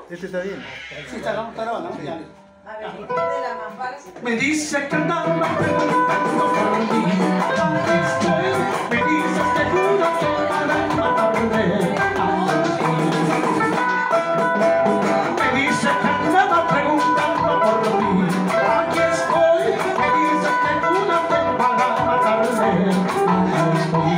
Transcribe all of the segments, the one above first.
Este está bien. Sí, está grabando, ¿no? Ya. A ver, de la mampara. Me dice que andaba preguntando por mí, ¿dónde estoy? Me dice seguro que para matarme. Me dice que andaba preguntando por mí, aquí estoy. Me dice seguro que para matarme. Aquí estoy.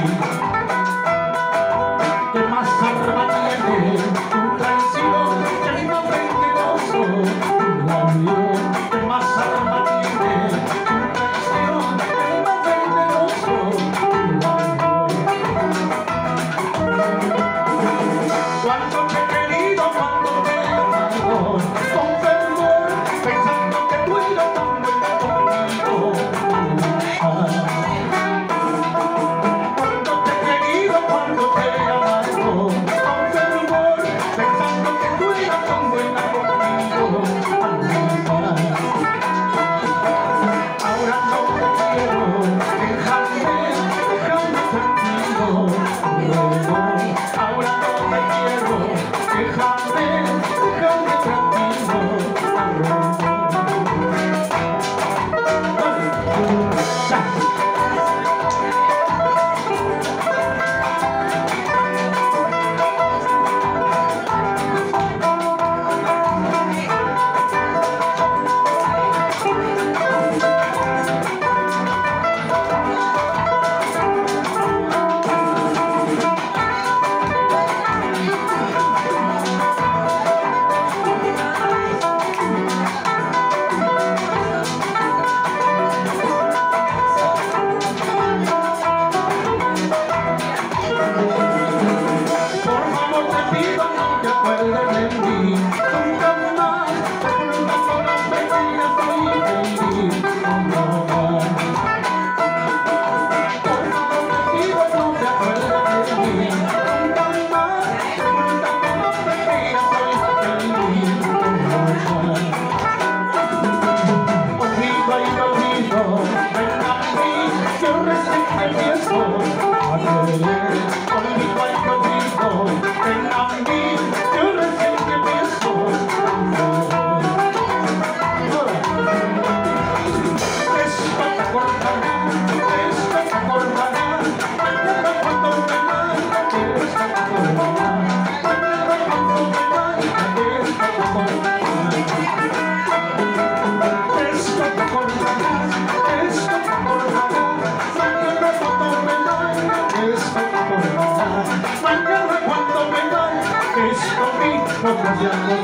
¿Qué más arma tiene tu traición? Que a mí me ofende gozo tu odio. ¿Qué más arma tiene tu traición? Que a mí me ofende gozo tu odio. Cuánto te he querido, cuánto te he amado, con fervor, pensando que tú eras tan buena conmigo. Cuánto te he querido, cuánto te he amado, con fervor, pensando que tú eras tan buena conmigo. Ahora no te quiero, déjame tranquilo. Ahora no te quiero, déjame tranquilo. Por favor te pido, no te acuerdes de mí, nunca más te preguntas por las mentiras, soy feliz, no más. Por favor te pido, no te acuerdes de mí, nunca más te preguntas por las mentiras, soy feliz, no más. Olvido y no olvido, ven a mí, yo recién empiezo a querer. Olvido y no olvido, ven a mí, yo recién empiezo a querer. Esto te acordará, mañana cuando me vaya, esto te acordará, mañana cuando me vaya, esto te acordará. Esto te acordarás, mañana cuando me vaya, esto te acordarás, mañana cuando me vaya, esto mismo te acordarás.